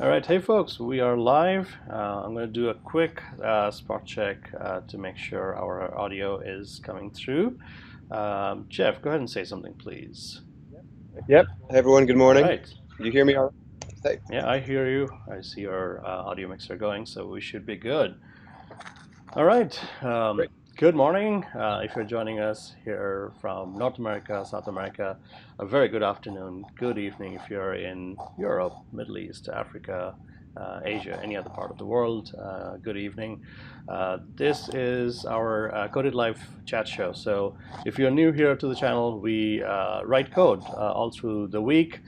All right, hey folks, we are live. I'm going to do a quick spot check to make sure our audio is coming through. Jeff, go ahead and say something, please. Yep. Hey everyone, good All morning. right. You hear me all right? Yeah, I hear you. I see your audio mixer going, so we should be good. All right. Great. Good morning. If you're joining us here from North America, South America, a very good afternoon, good evening if you're in Europe, Middle East, Africa, Asia, any other part of the world, good evening. This is our Coded Live chat show. So if you're new here to the channel, we write code all through the week.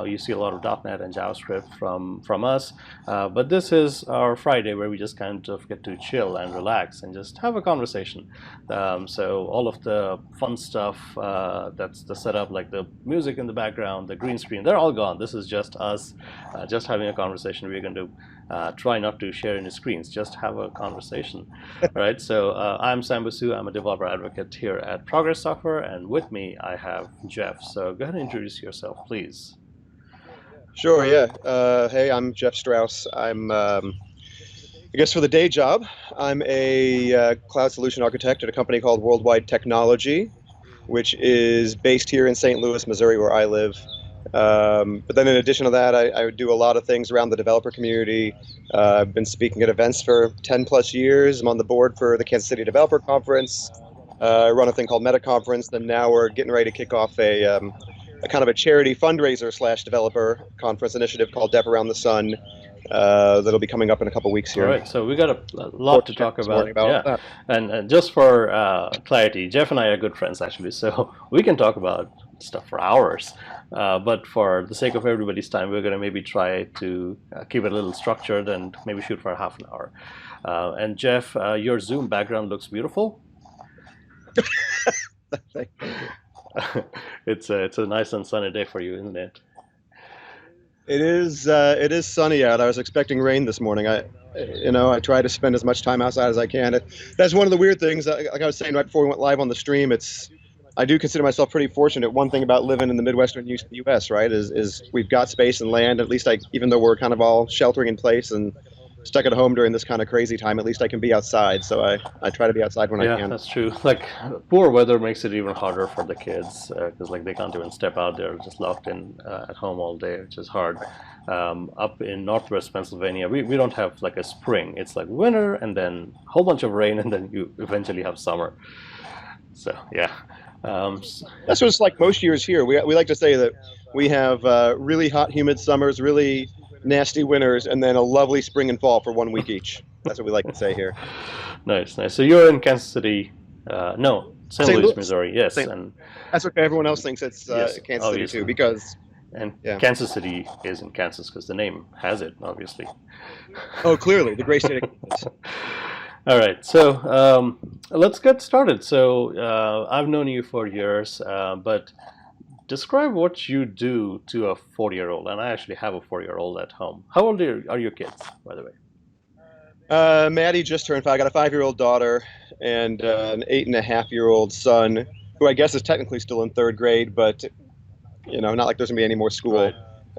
You see a lot of .NET and JavaScript from us, but this is our Friday where we just kind of get to chill and relax and just have a conversation. So all of the fun stuff, that's the setup, like the music in the background, the green screen, they're all gone. This is just us, just having a conversation. We're going to try not to share any screens, just have a conversation. All right, so I'm Sam Basu. I'm a developer advocate here at Progress Software, and with me I have Jeff. So go ahead and introduce yourself, please. Sure, yeah. Hey, I'm Jeff Strauss. I guess for the day job, I'm a cloud solution architect at a company called Worldwide Technology, which is based here in St. Louis, Missouri, where I live. But then in addition to that, I do a lot of things around the developer community. I've been speaking at events for 10 plus years. I'm on the board for the Kansas City Developer Conference. I run a thing called Meta Conference. Then now we're getting ready to kick off a kind of a charity fundraiser / developer conference initiative called Dev Around the Sun. That'll be coming up in a couple weeks All here. right, so we got a lot to talk This morning about. about Yeah, that. and just for clarity, Jeff and I are good friends actually, so we can talk about stuff for hours. But for the sake of everybody's time, we're going to maybe try to keep it a little structured and maybe shoot for half an hour. And Jeff, your Zoom background looks beautiful. Thank you. It's a nice and sunny day for you, isn't it? It is sunny out. I was expecting rain this morning. I try to spend as much time outside as I can. That's one of the weird things. Like I was saying right before we went live on the stream, I do consider myself pretty fortunate. One thing about living in the Midwestern U.S., right, is we've got space and land. At least even though we're kind of all sheltering in place and stuck at home during this kind of crazy time, at least I can be outside. So I try to be outside when I Yeah, can. that's true. Like poor weather makes it even harder for the kids because like they can't even step out. They're just locked in at home all day, which is hard. Up in Northwest Pennsylvania, we don't have like a spring. It's like winter and then a whole bunch of rain and then you eventually have summer. So yeah. That's what it's like most years here. We like to say that we have really hot, humid summers, really nasty winters, and then a lovely spring and fall for 1 week each. That's what we like to say here. Nice, nice. So you're in Kansas City, no, St. St. Louis, Louis. Missouri. Yes, St. and That's okay. Everyone else thinks it's yes, Kansas City obviously. too, because And yeah. Kansas City is in Kansas because the name has it, obviously. Oh, clearly, the great state of Kansas. All right, so let's get started. So I've known you for years, but describe what you do to a 40-year-old. And I actually have a 4-year-old at home. How old are your kids, by the way? Maddie just turned 5. I got a 5-year-old daughter and an 8.5-year-old son, who I guess is technically still in 3rd grade, but not like there's gonna be any more school.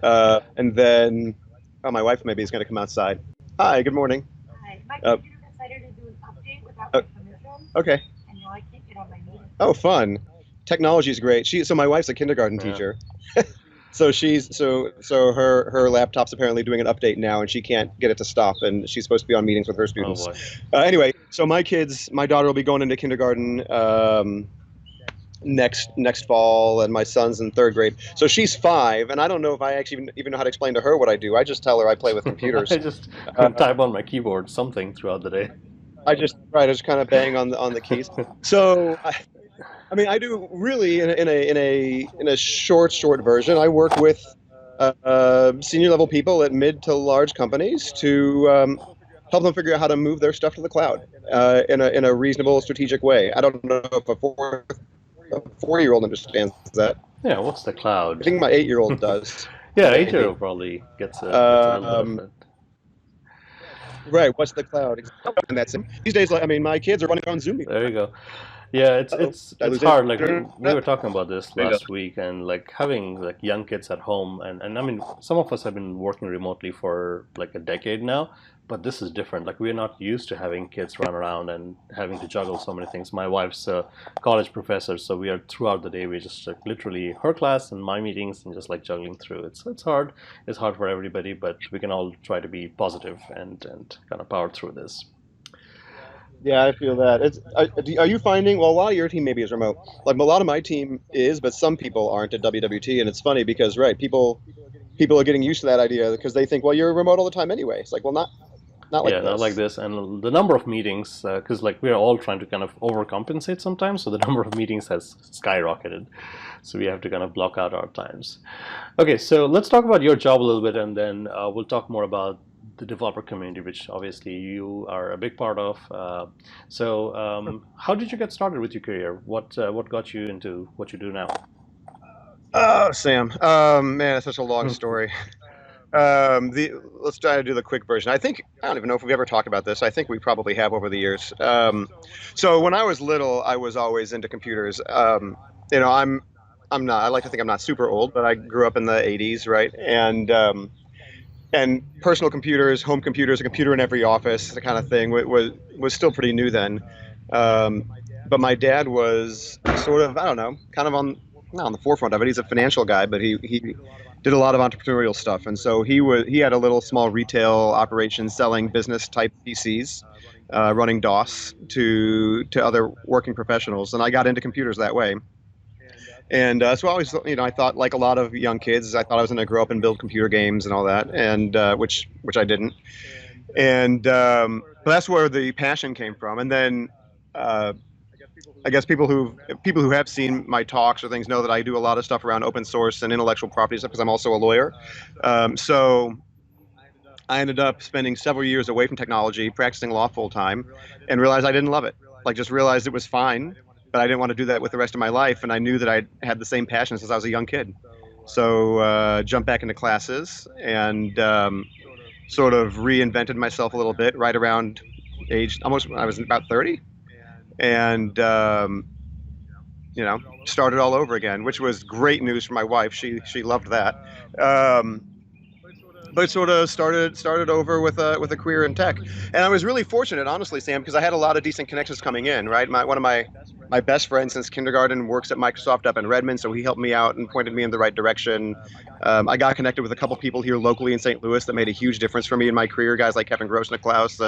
Right. And then, my wife maybe is gonna come outside. Hi, good morning. Hi, my computer decided to do an update without my permission, Okay. and now I can't get on my meeting. Oh, fun. Technology is great. So my wife's a kindergarten Yeah. teacher. So her laptop's apparently doing an update now, and she can't get it to stop, and she's supposed to be on meetings with her Oh students. boy. Anyway, so my daughter will be going into kindergarten next fall, and my son's in 3rd grade. So she's 5, and I don't know if I actually even know how to explain to her what I do. I just tell her I play with computers. I just type on my keyboard something throughout the day. I just kind of bang on the keys. So I mean, I do really in a short version. I work with senior level people at mid to large companies to help them figure out how to move their stuff to the cloud in a reasonable, strategic way. I don't know if a 4-year-old understands that. Yeah, what's the cloud? I think my 8-year-old does. Yeah, Maybe. 8-year-old probably gets a little bit of it. Right. What's the cloud? And that's it. These days, like, I mean, my kids are running on Zoom There meetings. you go. Yeah, it's Uh-oh. it's Did I it's lose hard. Like internet? we were talking about this Bingo. last week, and like having like young kids at home, and I mean, some of us have been working remotely for like a decade now, but this is different. Like we're not used to having kids run around and having to juggle so many things. My wife's a college professor, so we are throughout the day we just like literally her class and my meetings and just like juggling through. It's hard. It's hard for everybody, but we can all try to be positive and kind of power through this. Yeah, I feel that. Are you finding, well, a lot of your team maybe is remote. Like a lot of my team is, but some people aren't at WWT, and it's funny because, right, people are getting used to that idea because they think, well, you're remote all the time anyway. It's like, well, not like Yeah, not like this. this. And the number of meetings, because like we're all trying to kind of overcompensate sometimes, so the number of meetings has skyrocketed. So we have to kind of block out our times. Okay, so let's talk about your job a little bit, and then we'll talk more about the developer community, which obviously you are a big part of. How did you get started with your career? What got you into what you do now? Oh, Sam. Man, it's such a long story. Let's try to do the quick version. I don't even know if we've ever talked about this. I think we probably have over the years. So when I was little, I was always into computers. You know, I'm not. I like to think I'm not super old, but I grew up in the '80s, right? And personal computers, home computers, a computer in every office, the kind of thing was still pretty new then. Um, but my dad was sort of, I don't know, kind of not on the forefront of it. He's a financial guy, but he did a lot of entrepreneurial stuff, and so he had a little small retail operation selling business type PCs, running DOS to other working professionals, and I got into computers that way. And so I always, I thought like a lot of young kids, I thought I was going to grow up and build computer games and all that, and which I didn't. And but that's where the passion came from. And then uh, I guess people who have seen my talks or things know that I do a lot of stuff around open source and intellectual property stuff because I'm also a lawyer. So I ended up spending several years away from technology, practicing law full time, and realized I didn't love it. Like just realized it was fine, but I didn't want to do that with the rest of my life. And I knew that I had the same passion since I was a young kid. So jumped back into classes and sort of reinvented myself a little bit right around age almost when I was about 30, and started all over again, which was great news for my wife. She loved that. Um, but sort of started over with a career in tech, and I was really fortunate, honestly, Sam, because I had a lot of decent connections coming in. Right, one of my best friends since kindergarten works at Microsoft up in Redmond, so he helped me out and pointed me in the right direction. I got connected with a couple people here locally in St. Louis that made a huge difference for me in my career. Guys like Kevin Grosniklaus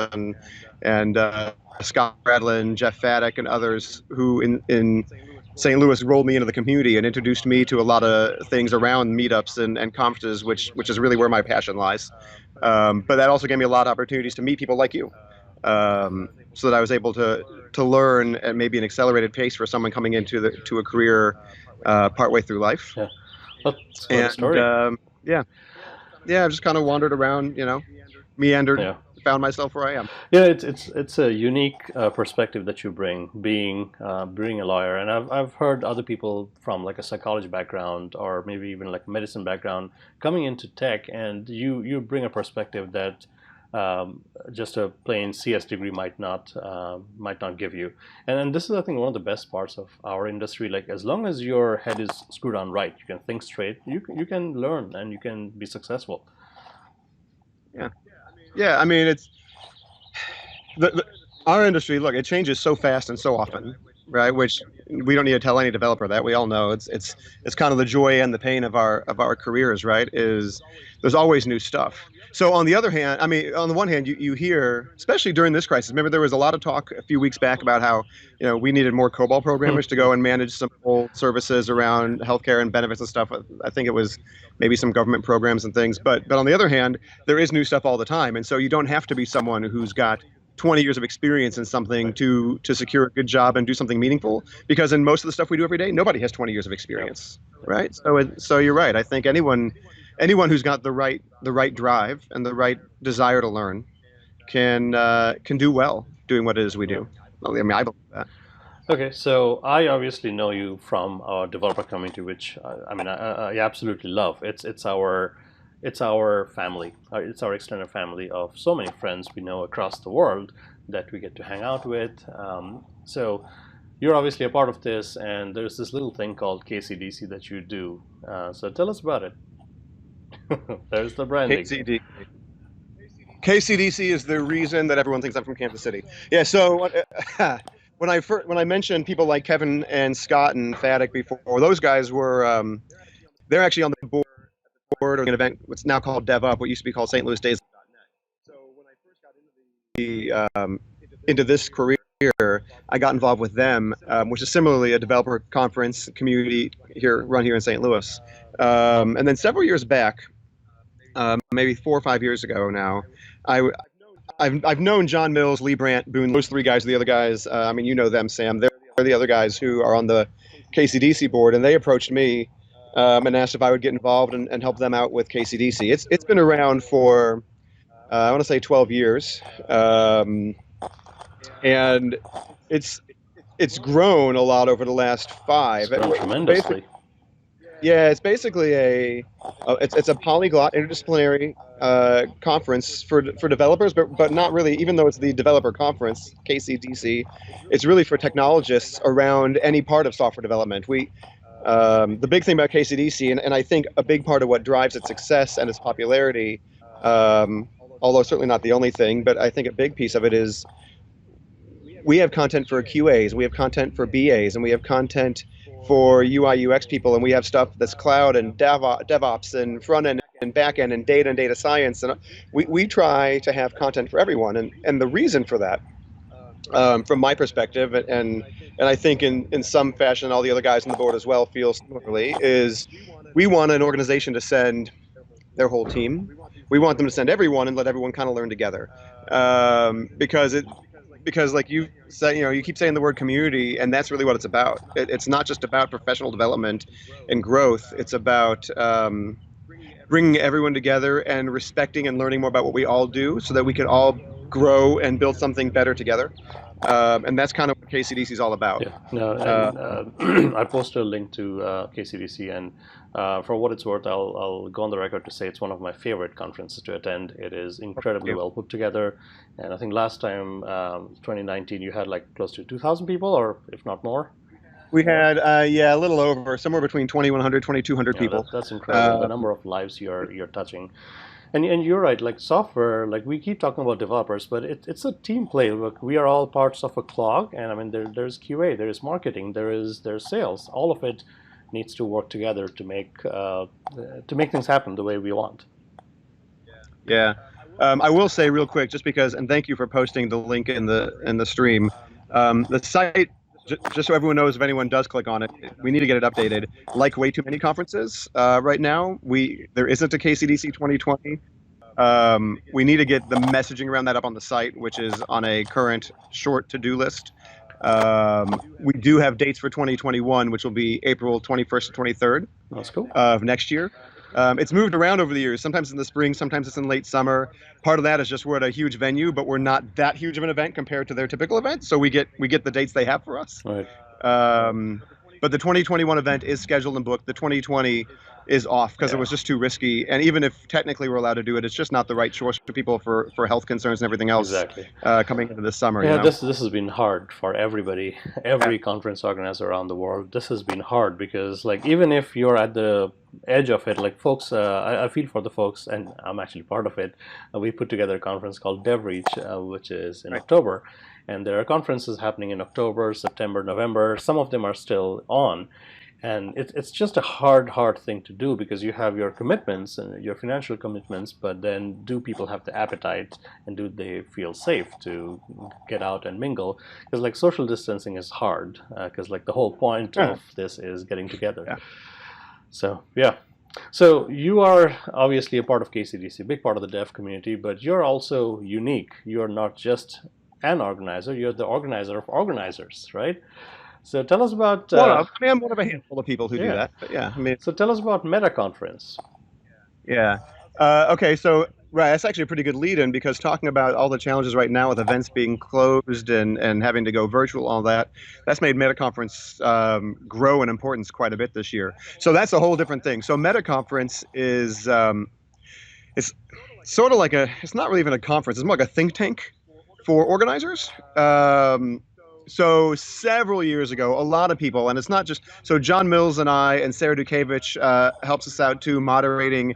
and Scott Bradlin, Jeff Faddick, and others who in St. Louis rolled me into the community and introduced me to a lot of things around meetups and conferences, which is really where my passion lies. But that also gave me a lot of opportunities to meet people like you, so that I was able to learn at maybe an accelerated pace for someone coming into the to a career partway through life. Yeah, that's quite a And story. yeah, yeah, I've just kind of wandered around, meandered, Yeah. found myself where I am. Yeah, it's a unique perspective that you bring, being a lawyer, and I've heard other people from like a psychology background or maybe even like a medicine background coming into tech, and you bring a perspective that just a plain CS degree might not give you, and this is I think one of the best parts of our industry. Like as long as your head is screwed on right, you can think straight, you can learn and you can be successful. Yeah, yeah. I mean, it's the our industry. Look, it changes so fast and so often, right? Which we don't need to tell any developer that. We all know it's kind of the joy and the pain of our careers, right? Is there's always new stuff. So on the other hand, I mean, on the one hand, you hear, especially during this crisis. Remember, there was a lot of talk a few weeks back about how we needed more COBOL programmers to go and manage some whole services around healthcare and benefits and stuff. I think it was maybe some government programs and things. But on the other hand, there is new stuff all the time, and so you don't have to be someone who's got 20 years of experience in something to secure a good job and do something meaningful, because in most of the stuff we do every day nobody has 20 years of Yep. experience, right? So you're right. I think anyone who's got the right drive and the right desire to learn can do well doing what it is we Yeah. do. Well, I mean, I believe that. Okay, so I obviously know you from our developer community, which I mean I absolutely love. It's our it's our family. It's our extended family of so many friends we know across the world that we get to hang out with. So you're obviously a part of this, and there's this little thing called KCDC that you do. So tell us about it. There's the branding. KCDC is the reason that everyone thinks I'm from Kansas City. Yeah. So when I mentioned people like Kevin and Scott and Thaddeus before, those guys were they're actually on the board or an event what's now called DevUp, what used to be called St. Louis Days. So when I first got into this career, I got involved with them, which is similarly a developer conference community run here in St. Louis. And then several years back, maybe 4 or 5 years ago now, I've known John Mills, Lee Brandt, Boone. Those three guys are the other guys. I mean, you know them, Sam. They're the other guys who are on the KCDC board, and they approached me and asked if I would get involved and help them out with KCDC. It's been around for I want to say 12 years, and it's grown a lot over the last 5. It's grown tremendously. Yeah, it's basically it's a polyglot interdisciplinary conference for developers, but not really. Even though it's the developer conference, KCDC, it's really for technologists around any part of software development. The big thing about KCDC, and I think a big part of what drives its success and its popularity, although certainly not the only thing, but I think a big piece of it is we have content for QAs, we have content for BAs, and we have content for UI UX people, and we have stuff that's cloud and DevOps and front end and back end and data science, and we try to have content for everyone, and the reason for that, from my perspective, and I think in some fashion all the other guys on the board as well feel similarly, is we want an organization to send their whole team. We want them to send everyone and let everyone kind of learn together, because like you said, you keep saying the word community, and that's really what it's about. It's not just about professional development and growth. It's about bringing everyone together and respecting and learning more about what we all do so that we can all grow and build something better together. And that's kind of what KCDC is all about. Yeah. No, and, I posted a link to KCDC, and for what it's worth, I'll go on the record to say it's one of my favorite conferences to attend. It is incredibly well put together, and I think last time, 2019, you had like close to 2,000 people, or if not more. We had, a little over, somewhere between 2,100, 2,200 people. That's incredible, the number of lives you're touching. And you're right, like software, like we keep talking about developers, but it's a team play. Look, we are all parts of a clog, and I mean, there's QA, there's marketing, there's sales. All of it needs to work together to make things happen the way we want. Yeah, I will say real quick, just because, and thank you for posting the link in the stream. The site, just so everyone knows, if anyone does click on it, we need to get it updated. Like way too many conferences right now, there isn't a KCDC 2020. We need to get the messaging around that up on the site, which is on a current short to-do list. We do have dates for 2021, which will be April 21st to 23rd. That's cool. Of next year. It's moved around over the years. Sometimes in the spring, sometimes it's in late summer. Part of that is just we're at a huge venue, but we're not that huge of an event compared to their typical event. So we get the dates they have for us. Right. But the 2021 event is scheduled and booked. The 2020 is off because it was just too risky. And even if technically we're allowed to do it, it's just not the right choice for people for health concerns and everything else. Exactly. Coming into this summer. Yeah, this has been hard for everybody, every conference organizer around the world. This has been hard because, like, even if you're at the edge of it, like folks, I feel for the folks, and I'm actually part of it. We put together a conference called DevReach, which is in October. And there are conferences happening in October, September, November. Some of them are still on. And it's just a hard thing to do because you have your commitments and your financial commitments, but then do people have the appetite and do they feel safe to get out and mingle? Because like social distancing is hard because like the whole point of this is getting together. Yeah. So, yeah. So you are obviously a part of KCDC, a big part of the dev community, but you're also unique. You're not just an organizer, you're the organizer of organizers, right? So tell us about... I'm one of a handful of people who do that. But yeah, I mean... So tell us about Meta Conference. Yeah. Okay, so that's actually a pretty good lead-in because talking about all the challenges right now with events being closed and having to go virtual, all that's made Meta Conference grow in importance quite a bit this year. So that's a whole different thing. So Meta Conference is... sort of like it's not really even a conference. It's more like a think tank for organizers. So several years ago, a lot of people, and it's not just, so John Mills and I and Sarah Dukevich helps us out too, moderating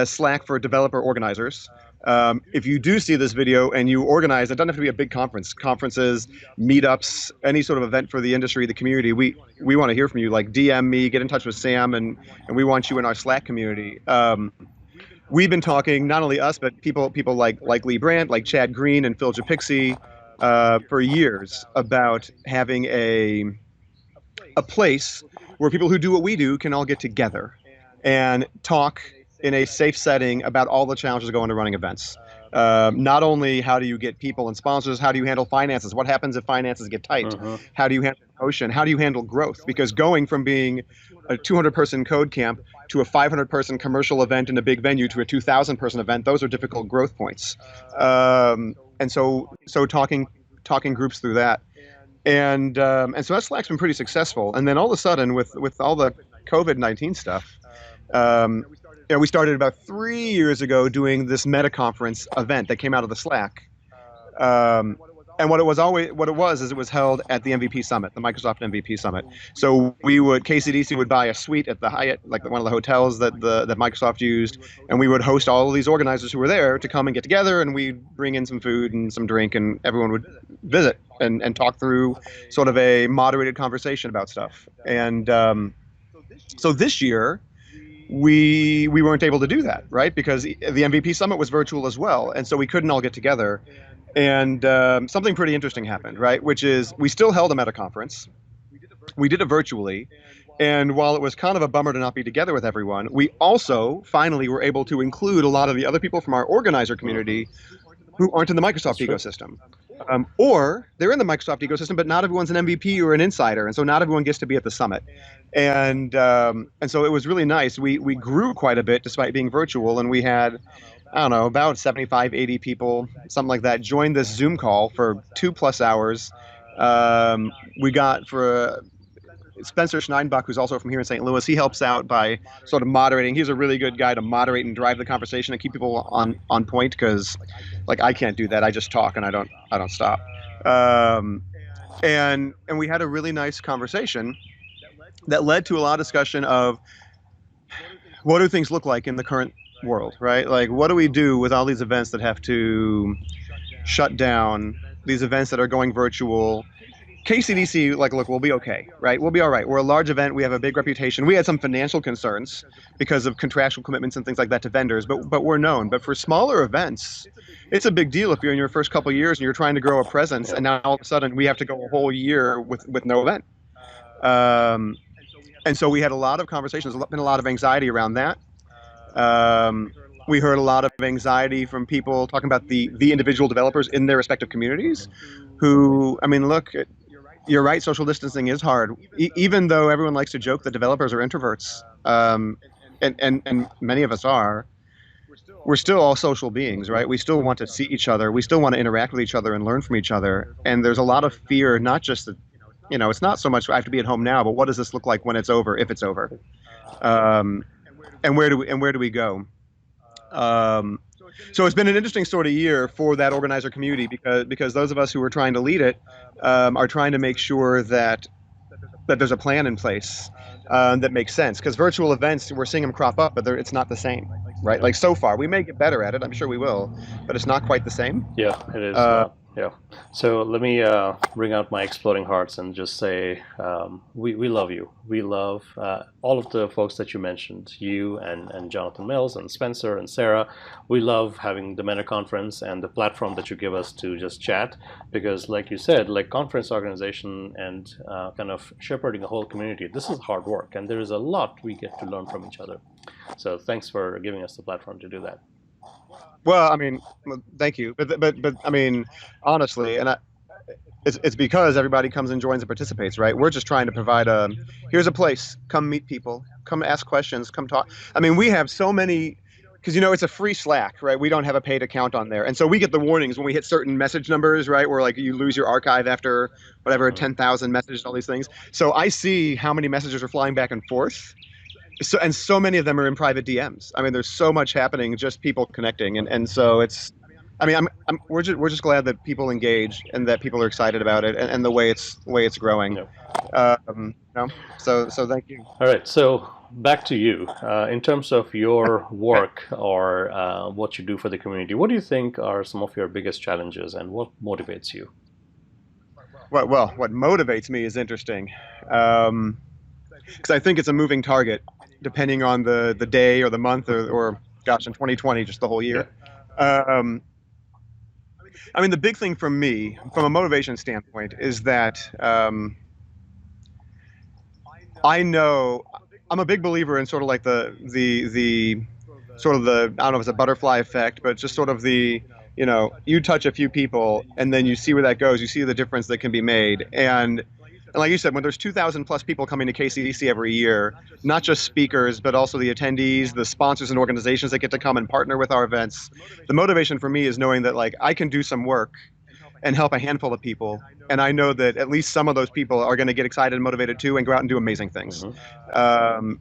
Slack for developer organizers. If you do see this video and you organize, it doesn't have to be a big conference. Conferences, meetups, any sort of event for the industry, the community, we want to hear from you. Like DM me, get in touch with Sam, and we want you in our Slack community. We've been talking, not only us, but people like Lee Brandt, like Chad Green and Phil Japixi, for years about having a place where people who do what we do can all get together and talk in a safe setting about all the challenges going to running events. Not only how do you get people and sponsors, how do you handle finances? What happens if finances get tight? How do you handle promotion? How do you handle growth? Because going from being a 200-person code camp to a 500-person commercial event in a big venue to a 2,000-person event, those are difficult growth points. And so talking groups through that. And so that Slack's been pretty successful. And then all of a sudden, with all the COVID-19 stuff, we started about 3 years ago doing this meta conference event that came out of the Slack. And what it was is it was held at the MVP Summit, the Microsoft MVP Summit. So KCDC would buy a suite at the Hyatt, like one of the hotels that Microsoft used, and we would host all of these organizers who were there to come and get together, and we'd bring in some food and some drink, and everyone would visit and talk through sort of a moderated conversation about stuff. And so this year, we weren't able to do that, right? Because the MVP Summit was virtual as well, and so we couldn't all get together. And something pretty interesting happened, right? Which is we still held a meta conference. We did it virtually. And while it was kind of a bummer to not be together with everyone, we also finally were able to include a lot of the other people from our organizer community who aren't in the Microsoft ecosystem. Or they're in the Microsoft ecosystem, but not everyone's an MVP or an insider. And so not everyone gets to be at the summit. And so it was really nice. We grew quite a bit despite being virtual. And we had, I don't know, about 75, 80 people, something like that, joined this Zoom call for 2+ hours. We got for Spencer Schneinbach, who's also from here in St. Louis, he helps out by sort of moderating. He's a really good guy to moderate and drive the conversation and keep people on point, because like I can't do that. I just talk and I don't stop. And we had a really nice conversation that led to a lot of discussion of what do things look like in the current world, right? Like, what do we do with all these events that have to shut down, these events that are going virtual? KCDC, like, look, we'll be okay, right? We'll be all right. We're a large event. We have a big reputation. We had some financial concerns because of contractual commitments and things like that to vendors, but we're known. But for smaller events, it's a big deal if you're in your first couple of years and you're trying to grow a presence, and now all of a sudden we have to go a whole year with no event. And so we had a lot of conversations, been a lot of anxiety around that. We heard a lot of anxiety from people talking about the individual developers in their respective communities who, I mean, look, you're right, social distancing is hard. Even though everyone likes to joke that developers are introverts, and many of us are, we're still all social beings, right? We still want to see each other. We still want to interact with each other and learn from each other. And there's a lot of fear, not just that, it's not so much I have to be at home now, but what does this look like when it's over, if it's over? And where do we go? So it's been an interesting sort of year for that organizer community, because those of us who are trying to lead it are trying to make sure that there's a plan in place that makes sense. Because virtual events, we're seeing them crop up, but it's not the same, right? Like, so far, we may get better at it. I'm sure we will, but it's not quite the same. Yeah, it is. Yeah. So let me bring out my exploding hearts and just say we love you. We love all of the folks that you mentioned, you and Jonathan Mills and Spencer and Sarah. We love having the Meta Conference and the platform that you give us to just chat, because like you said, like conference organization and kind of shepherding a whole community, this is hard work, and there is a lot we get to learn from each other. So thanks for giving us the platform to do that. Well, I mean, thank you, but I mean, honestly, and it's because everybody comes and joins and participates, right? We're just trying to provide here's a place, come meet people, come ask questions, come talk. I mean, we have so many, because it's a free Slack, right? We don't have a paid account on there, and so we get the warnings when we hit certain message numbers, right? Where like you lose your archive after whatever 10,000 messages, all these things. So I see how many messages are flying back and forth. so many of them are in private DMs. I mean, there's so much happening, just people connecting, and so it's. I mean, we're just glad that people engage and that people are excited about it and the way it's growing. Yeah. So thank you. All right, so back to you. In terms of your work or what you do for the community, what do you think are some of your biggest challenges and what motivates you? What motivates me is interesting, because I think it's a moving target, depending on the day or the month or gosh, in 2020, just the whole year. I mean, the big thing for me, from a motivation standpoint, is that I know I'm a big believer in sort of like the sort of the, I don't know if it's a butterfly effect, but just sort of the, you touch a few people and then you see where that goes. You see the difference that can be made. And like you said, when there's 2,000 plus people coming to KCDC every year, not just speakers, but also the attendees, the sponsors and organizations that get to come and partner with our events, the motivation for me is knowing that like I can do some work and help a handful of people. And I know that at least some of those people are going to get excited and motivated too and go out and do amazing things. Mm-hmm.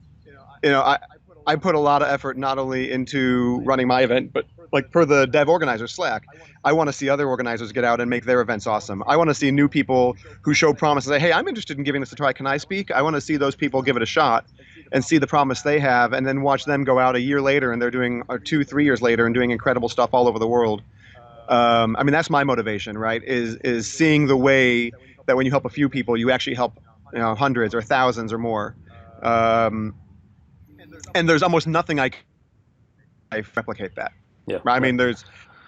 I put a lot of effort not only into running my event, but like per the dev organizer Slack, I want to see other organizers get out and make their events awesome. I want to see new people who show promise and say, hey, I'm interested in giving this a try. Can I speak? I want to see those people give it a shot and see the promise they have and then watch them go out a year later and they're doing, or 2-3 years later and doing incredible stuff all over the world. I mean, that's my motivation, right? Is seeing the way that when you help a few people, you actually help, hundreds or thousands or more. And there's almost nothing I replicate that. Yeah. I mean,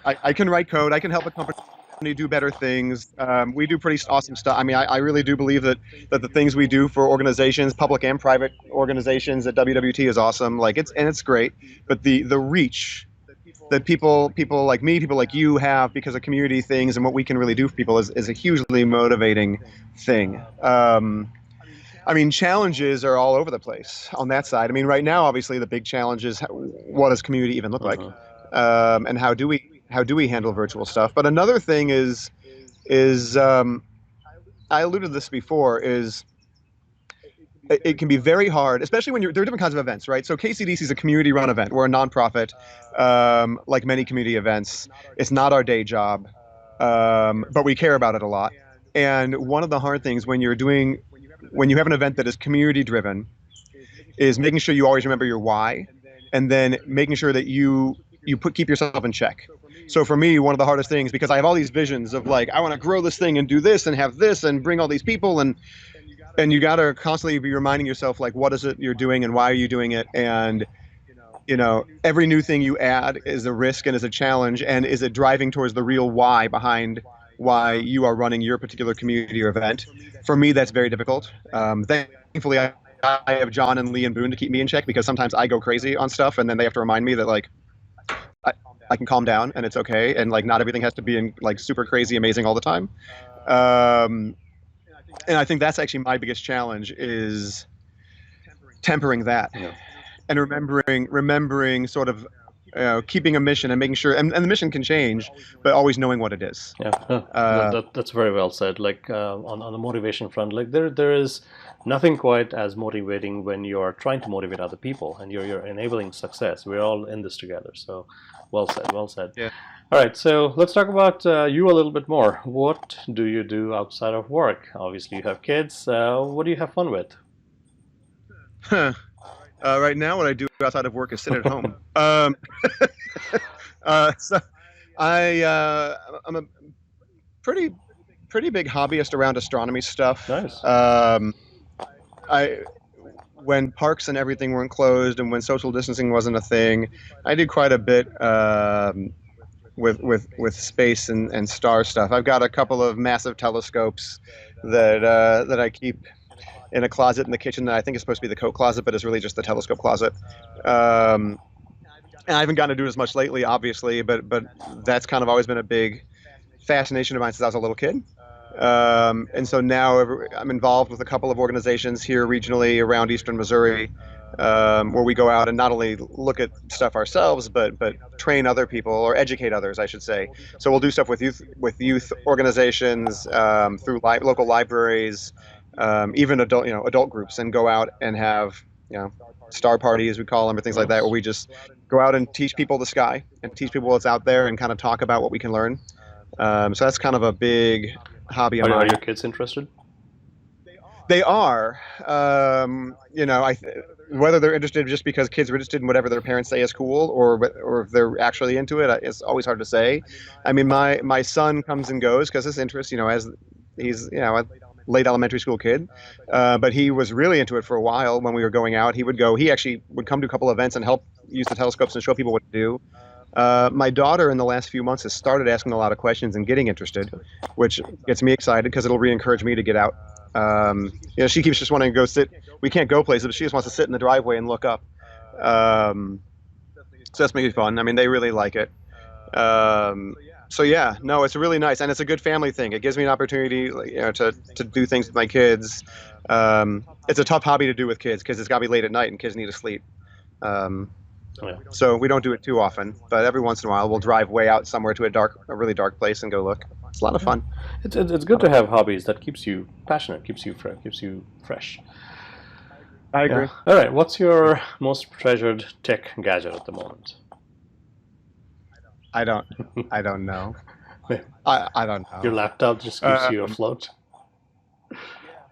I can write code. I can help a company do better things. We do pretty awesome stuff. I mean, I really do believe that the things we do for organizations, public and private organizations at WWT is awesome. Like it's great, but the reach that people like me, people like you have because of community things and what we can really do for people is a hugely motivating thing. I mean, challenges are all over the place on that side. I mean, right now, obviously, the big challenge is what does community even look like, and how do we handle virtual stuff? But another thing is I alluded to this before, is it can be very hard, especially when there are different kinds of events, right? So KCDC is a community-run event. We're a nonprofit, like many community events. It's not our day job, but we care about it a lot. And one of the hard things when you have an event that is community-driven is making sure you always remember your why, and then making sure that you keep yourself in check. So for me, one of the hardest things, because I have all these visions of like, I want to grow this thing and do this and have this and bring all these people, and you got to constantly be reminding yourself, like, what is it you're doing and why are you doing it? And, every new thing you add is a risk and is a challenge. And is it driving towards the real why behind why you are running your particular community or event? For me, that's very difficult. Thankfully, I have John and Lee and Boone to keep me in check, because sometimes I go crazy on stuff and then they have to remind me that, like, I can calm down and it's okay. And like, not everything has to be like super crazy, amazing all the time. And I think that's actually my biggest challenge, is tempering that, and remembering sort of, keeping a mission and making sure, and the mission can change, but always knowing what it is. Yeah, that's very well said. Like on the motivation front, like there is nothing quite as motivating when you're trying to motivate other people and you're enabling success. We're all in this together. So, well said, well said. Yeah. All right, so let's talk about you a little bit more. What do you do outside of work? Obviously, you have kids. What do you have fun with? Right now, what I do outside of work is sit at home. So I'm a pretty big hobbyist around astronomy stuff. Nice. When parks and everything weren't closed and when social distancing wasn't a thing, I did quite a bit with space and star stuff. I've got a couple of massive telescopes that I keep in a closet in the kitchen that I think is supposed to be the coat closet, but is really just the telescope closet. And I haven't gotten to do as much lately, obviously, but that's kind of always been a big fascination of mine since I was a little kid. And so now I'm involved with a couple of organizations here regionally around Eastern Missouri, where we go out and not only look at stuff ourselves, but train other people, or educate others, I should say. So we'll do stuff with youth organizations, through local libraries, even adult groups, and go out and have you know, star party as we call them, or things like that, where we just go out and teach people the sky and teach people what's out there and kind of talk about what we can learn. So that's kind of a big hobby of Are mine. your kids interested? They are, you know, whether they're interested just because kids are interested in whatever their parents say is cool, or if they're actually into it, it's always hard to say. I mean, my son comes and goes because his interest, you know, as he's, you know, a late elementary school kid, but he was really into it for a while. When we were going out, he actually would come to a couple events and help use the telescopes and show people what to do. My daughter in the last few months has started asking a lot of questions and getting interested, which gets me excited because it'll re-encourage me to get out. You know, she keeps just wanting to go sit. We can't go places, but she just wants to sit in the driveway and look up. So that's making it fun. I mean, they really like it. So yeah, no, it's really nice, and it's a good family thing. It gives me an opportunity, you know, to do things with my kids. It's a tough hobby to do with kids because it's got to be late at night and kids need to sleep. So we don't do it too often, but every once in a while we'll drive way out somewhere to a really dark place and go look. It's a lot of fun. It's good to have hobbies that keeps you passionate, keeps you fresh. I agree. Yeah. All right, what's your most treasured tech gadget at the moment? I don't know. I don't know. Your laptop just keeps you afloat.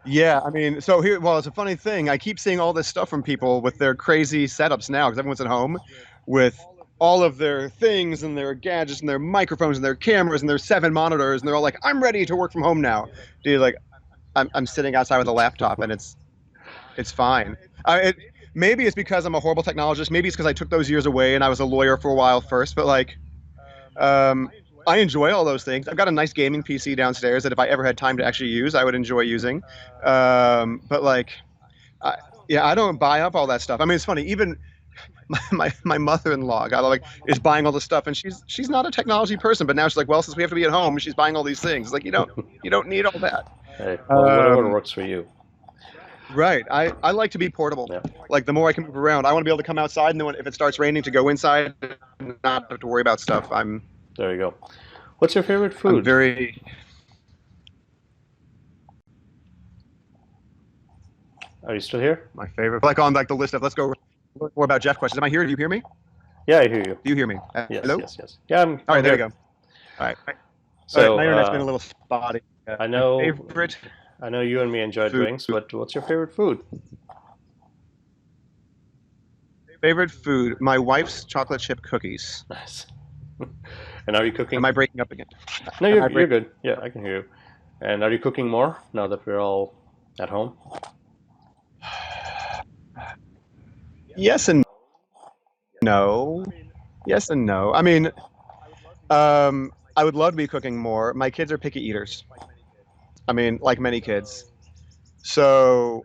Yeah, I mean, so here, well, it's a funny thing. I keep seeing all this stuff from people with their crazy setups now because everyone's at home with all of their things and their gadgets and their microphones and their cameras and their 7 monitors, and they're all like, "I'm ready to work from home now." Dude, like, I'm sitting outside with a laptop and it's fine. Maybe it's because I'm a horrible technologist. Maybe it's because I took those years away and I was a lawyer for a while first. But like, I enjoy all those things. I've got a nice gaming PC downstairs that if I ever had time to actually use, I would enjoy using. But like, I don't buy up all that stuff. I mean, it's funny. Even my mother-in-law is buying all this stuff, and she's not a technology person. But now she's like, well, since we have to be at home, she's buying all these things. Like, you don't need all that. Hey, well, whatever works for you. Right. I like to be portable. Yeah. Like, the more I can move around, I want to be able to come outside, and then if it starts raining, to go inside and not have to worry about stuff. There you go. What's your favorite food? Are you still here? My favorite. Like on the list of, let's go more about Jeff questions. Am I here? Do you hear me? Yeah, I hear you. Do you hear me? Yes, hello? Yes. Yeah, all right, there you go. All right. So my internet's been a little spotty. I know you and me enjoy drinks, but what's your favorite food? Favorite food? My wife's chocolate chip cookies. Nice. And are you cooking? Am I breaking up again? No, you're good. Yeah, I can hear you. And are you cooking more now that we're all at home? Yes and no. Yes and no. I mean, I would love to be cooking more. My kids are picky eaters. I mean, like many kids. So,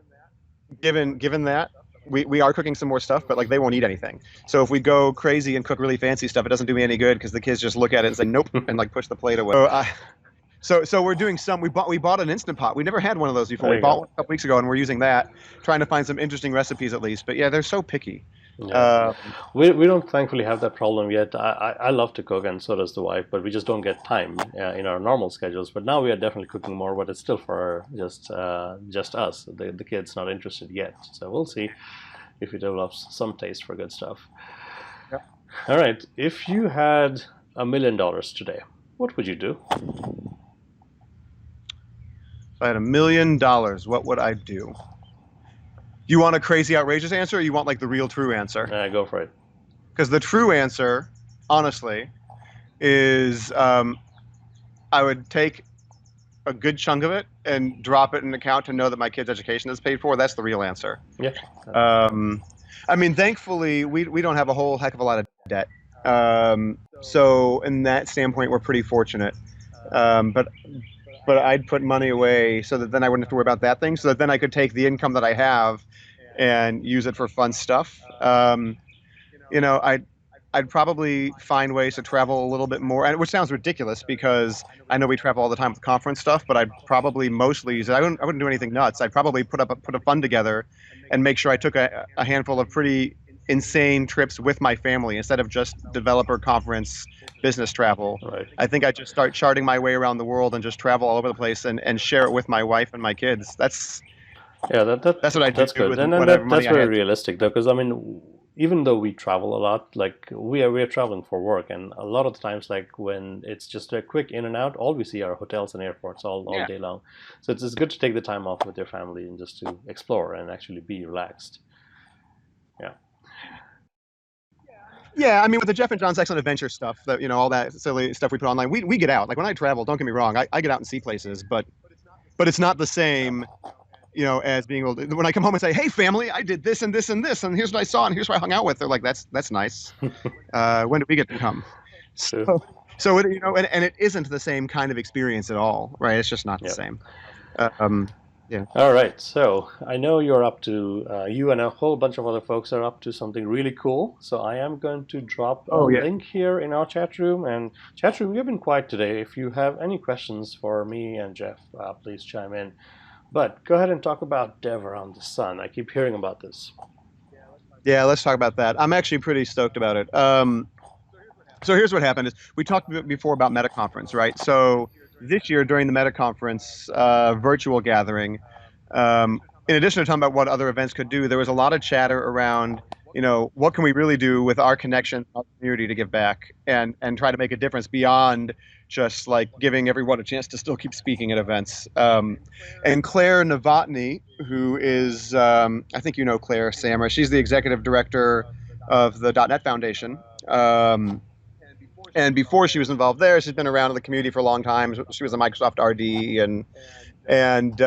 given that, we are cooking some more stuff, but like they won't eat anything. So if we go crazy and cook really fancy stuff, it doesn't do me any good because the kids just look at it and say nope and like push the plate away. So we're doing some. We bought an Instant Pot. We never had one of those before. We bought one a couple weeks ago, and we're using that, trying to find some interesting recipes at least. But yeah, they're so picky. Yeah. We don't thankfully have that problem yet. I love to cook, and so does the wife, but we just don't get time in our normal schedules. But now we are definitely cooking more, but it's still for just us. The kids not interested yet, so we'll see if he develops some taste for good stuff. Yep. All right, if you had $1 million today, what would you do? If I had $1 million, what would I do? You want a crazy, outrageous answer, or you want like the real, true answer? Go for it. Because the true answer, honestly, is I would take a good chunk of it and drop it in an account to know that my kid's education is paid for. That's the real answer. Yeah. I mean, thankfully, we don't have a whole heck of a lot of debt. So in that standpoint, we're pretty fortunate. But I'd put money away so that then I wouldn't have to worry about that thing. So that then I could take the income that I have and use it for fun stuff. I'd probably find ways to travel a little bit more, and which sounds ridiculous because I know we travel all the time with conference stuff. But I'd probably mostly use it. I wouldn't do anything nuts. I'd probably put a fund together and make sure I took a handful of pretty insane trips with my family instead of just developer conference business travel. Right. I think I'd just start charting my way around the world and just travel all over the place and share it with my wife and my kids. That's Yeah, That's what I do that's good, with and whatever that's money I very had. realistic though, because I mean, even though we travel a lot, like we are traveling for work, and a lot of the times, like when it's just a quick in and out, all we see are hotels and airports all Yeah. day long. So it's good to take the time off with your family and just to explore and actually be relaxed. Yeah. Yeah, I mean, with the Jeff and John's Excellent Adventure stuff, that all that silly stuff we put online, we get out. Like when I travel, don't get me wrong, I get out and see places, but it's not the same, as being able to, when I come home and say, "Hey, family, I did this and this and this, and here's what I saw, and here's who I hung out with." They're like, "That's nice. When did we get to come?" True. So and it isn't the same kind of experience at all, right? It's just not the Yep. same. Yeah. All right, so I know you're up to, you and a whole bunch of other folks are up to something really cool. So I am going to drop a Oh yeah. link here in our chat room. And chat room, you've been quiet today. If you have any questions for me and Jeff, please chime in. But go ahead and talk about Dev around the sun. I keep hearing about this. Yeah, let's talk about that. I'm actually pretty stoked about it. So here's what happened: is we talked before about MetaConference, right? So this year during the MetaConference virtual gathering, in addition to talking about what other events could do, there was a lot of chatter around, what can we really do with our connection, our community to give back and try to make a difference beyond just like giving everyone a chance to still keep speaking at events. And Claire Novotny, who is, I think you know Claire Samra, she's the executive director of the .NET Foundation. And before she was involved there, she's been around in the community for a long time. She was a Microsoft RD, and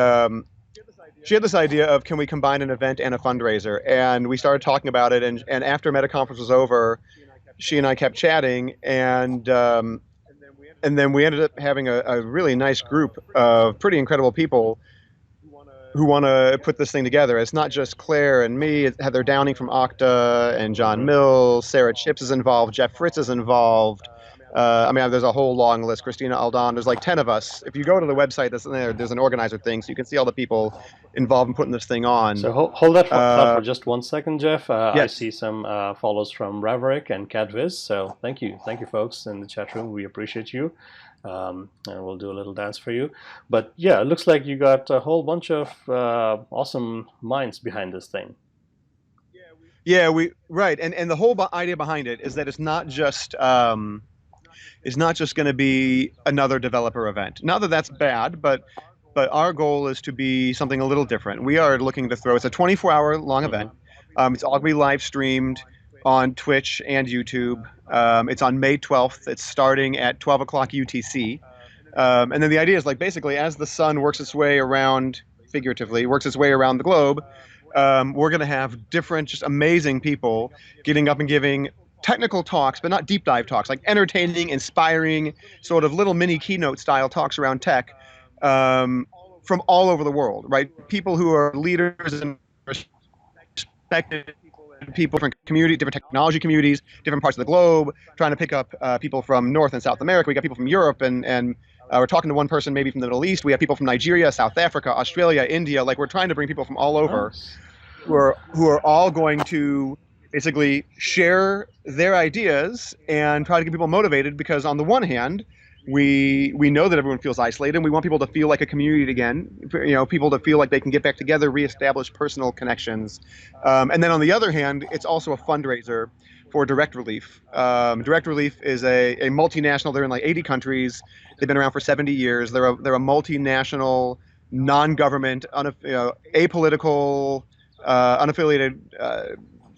she had this idea of, can we combine an event and a fundraiser? And we started talking about it. And after MetaConference was over, she and I kept chatting, and then we ended up having a really nice group of pretty incredible people who want to put this thing together. It's not just Claire and me. It's Heather Downing from Okta and John Mills. Sarah Chips is involved. Jeff Fritz is involved. I mean, there's a whole long list. Christina Aldon. There's like 10 of us. If you go to the website that's in there, there's an organizer thing, so you can see all the people involved in putting this thing on. So hold that thought for just 1 second, Jeff. I Yes. see some follows from Raverick and Cadviz. So thank you, folks in the chat room. We appreciate you, and we'll do a little dance for you. But yeah, it looks like you got a whole bunch of awesome minds behind this thing. Yeah, right, and the whole idea behind it is that it's not just going to be another developer event. Not that that's bad, but our goal is to be something a little different. We are looking to throw. It's a 24-hour long event. It's all going to be live streamed on Twitch and YouTube. It's on May 12th. It's starting at 12 o'clock UTC. And then the idea is, like, basically as the sun works its way around, figuratively, works its way around the globe, we're going to have different, just amazing people getting up and giving technical talks, but not deep dive talks, like entertaining, inspiring, sort of little mini keynote style talks around tech, from all over the world, right? People who are leaders and respected people from different technology communities, different parts of the globe, trying to pick up people from North and South America. We got people from Europe, and we're talking to one person maybe from the Middle East. We have people from Nigeria, South Africa, Australia, India. Like, we're trying to bring people from all over, who are all going to basically share their ideas and try to get people motivated, because on the one hand, we know that everyone feels isolated, and we want people to feel like a community again, people to feel like they can get back together, reestablish personal connections. And then on the other hand, it's also a fundraiser for Direct Relief. Direct Relief is a multinational. They're in like 80 countries. They've been around for 70 years. They're a multinational, non-government, apolitical, unaffiliated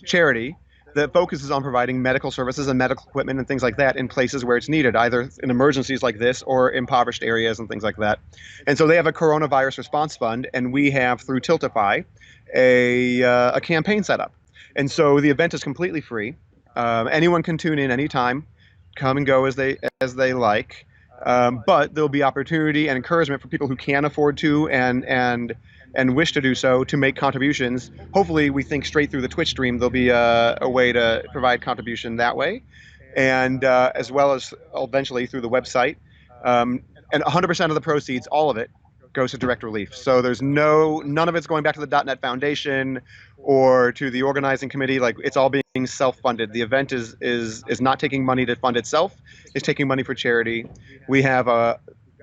charity that focuses on providing medical services and medical equipment and things like that in places where it's needed, either in emergencies like this or impoverished areas and things like that. And so they have a coronavirus response fund, and we have, through Tiltify, a campaign set up. And so the event is completely free. Anyone can tune in anytime, come and go as they like. But there'll be opportunity and encouragement for people who can afford to and wish to do so, to make contributions. Hopefully, we think straight through the Twitch stream, there'll be a way to provide contribution that way, and as well as eventually through the website. And 100% of the proceeds, all of it, goes to Direct Relief. So there's none of it's going back to the .NET Foundation or to the organizing committee. Like, it's all being self-funded. The event is not taking money to fund itself. It's taking money for charity. We have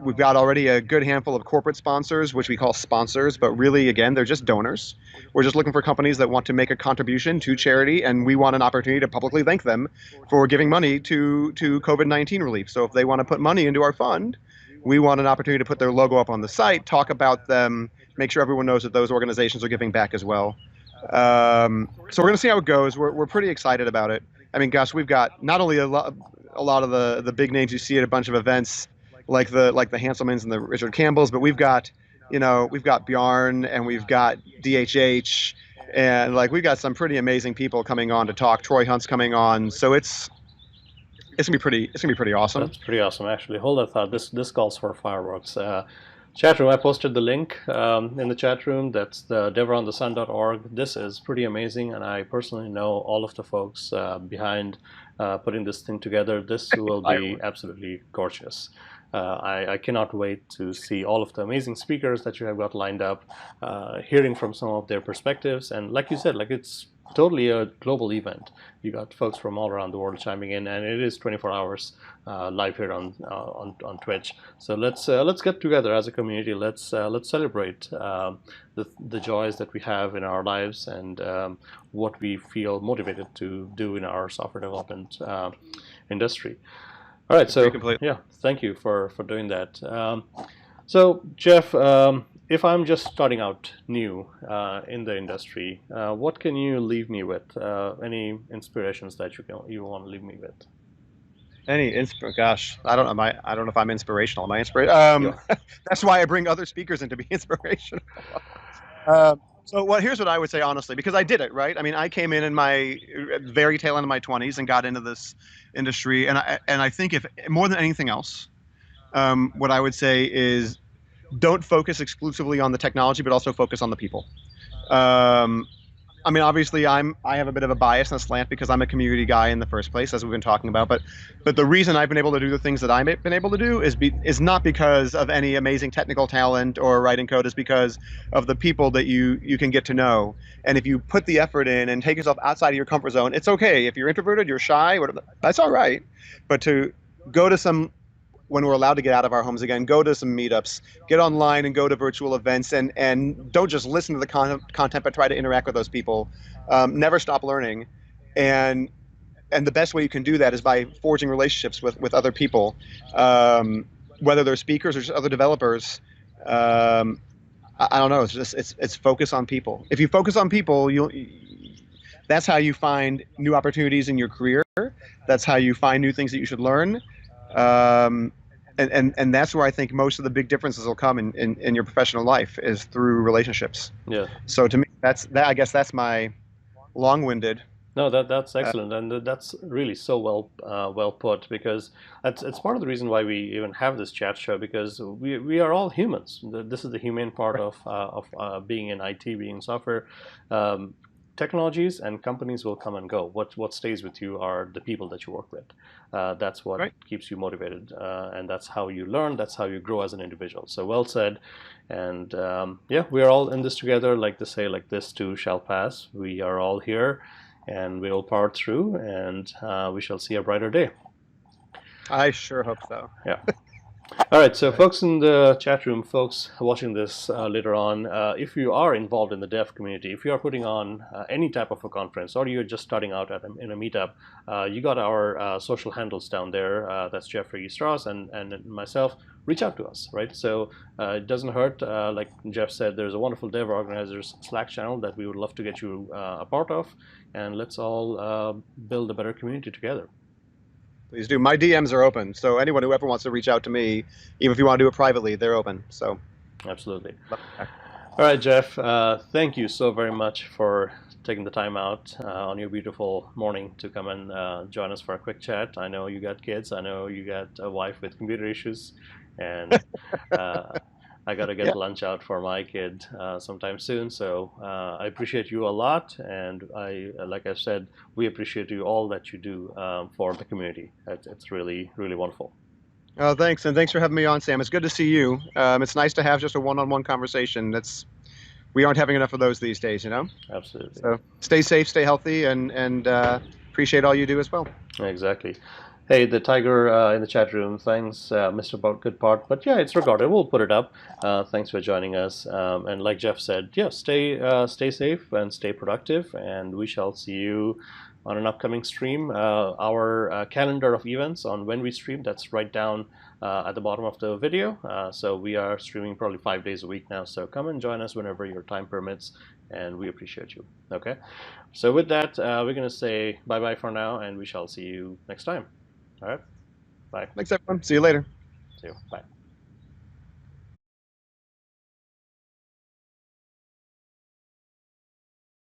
we've got already a good handful of corporate sponsors, which we call sponsors, but really, again, they're just donors. We're just looking for companies that want to make a contribution to charity, and we want an opportunity to publicly thank them for giving money to COVID-19 relief. So if they want to put money into our fund, we want an opportunity to put their logo up on the site, talk about them, make sure everyone knows that those organizations are giving back as well. So we're going to see how it goes. We're pretty excited about it. I mean, gosh, we've got not only a lot of the big names you see at a bunch of events like the Hanselmans and the Richard Campbells, but we've got Bjarne, and we've got DHH, and we've got some pretty amazing people coming on to talk. Troy Hunt's coming on, so it's gonna be pretty awesome. That's pretty awesome, actually. Hold that thought. This calls for fireworks. Chat room, I posted the link in the chat room. That's the deveronthesun.org. This is pretty amazing, and I personally know all of the folks behind putting this thing together. This will be absolutely gorgeous. I cannot wait to see all of the amazing speakers that you have got lined up, hearing from some of their perspectives. And like you said, it's totally a global event. You got folks from all around the world chiming in, and it is 24 hours live here on Twitch. So let's get together as a community. Let's celebrate the joys that we have in our lives and what we feel motivated to do in our software development industry. All right, so yeah, thank you for doing that. So Jeff, if I'm just starting out new in the industry, what can you leave me with? Any inspirations that you want to leave me with? Gosh, I don't know if I'm inspirational. Am I inspirational? That's why I bring other speakers in to be inspirational. Here's what I would say honestly, because I did it, right? I mean, I came in my very tail end of my 20s and got into this industry, and I think if more than anything else, what I would say is don't focus exclusively on the technology, but also focus on the people. I mean, obviously, I have a bit of a bias and a slant because I'm a community guy in the first place, as we've been talking about. But the reason I've been able to do the things that I've been able to do is not because of any amazing technical talent or writing code. Is because of the people that you can get to know. And if you put the effort in and take yourself outside of your comfort zone, it's okay. If you're introverted, you're shy, whatever, that's all right. But to go to some, when we're allowed to get out of our homes again, go to some meetups, get online and go to virtual events, and don't just listen to the content, but try to interact with those people. Never stop learning. And the best way you can do that is by forging relationships with other people, whether they're speakers or just other developers. I don't know. It's focus on people. If you focus on people, that's how you find new opportunities in your career. That's how you find new things that you should learn. And that's where I think most of the big differences will come in your professional life, is through relationships. Yeah. So to me, I guess that's my long-winded. No, that's excellent, and that's really so well put, because it's part of the reason why we even have this chat show, because we are all humans. This is the humane part of being in IT, being in software. Technologies and companies will come and go. What stays with you are the people that you work with. That's what keeps you motivated, and that's how you learn. That's how you grow as an individual. So well said. And yeah, we are all in this together. Like to say, this too shall pass. We are all here, and we will power through, and we shall see a brighter day. I sure hope so. Yeah. All right, so folks in the chat room, folks watching this later on, if you are involved in the dev community, if you are putting on any type of a conference, or you're just starting out in a meetup, you got our social handles down there. That's Jeffrey Strauss and myself. Reach out to us, right? So it doesn't hurt. Like Jeff said, there's a wonderful dev organizers Slack channel that we would love to get you a part of, and let's all build a better community together. Please do. My DMs are open, so anyone who ever wants to reach out to me, even if you want to do it privately, they're open. So, absolutely. All right, Jeff. Thank you so very much for taking the time out on your beautiful morning to come and join us for a quick chat. I know you got kids. I know you got a wife with computer issues, and I got to get lunch out for my kid sometime soon. So I appreciate you a lot, and like I said, we appreciate you all that you do for the community. It's really, really wonderful. Oh, thanks, and thanks for having me on, Sam. It's good to see you. It's nice to have just a one-on-one conversation. We aren't having enough of those these days, you know? Absolutely. So stay safe, stay healthy, and appreciate all you do as well. Exactly. Hey, the tiger in the chat room. Thanks, Mr. Goodpart. But yeah, it's recorded. We'll put it up. Thanks for joining us. And like Jeff said, yeah, stay safe and stay productive. And we shall see you on an upcoming stream. Our calendar of events on when we stream, that's right down at the bottom of the video. So we are streaming probably 5 days a week now. So come and join us whenever your time permits, and we appreciate you. Okay. So with that, we're going to say bye-bye for now, and we shall see you next time. All right. Bye. Thanks, everyone. See you later. See you. Bye.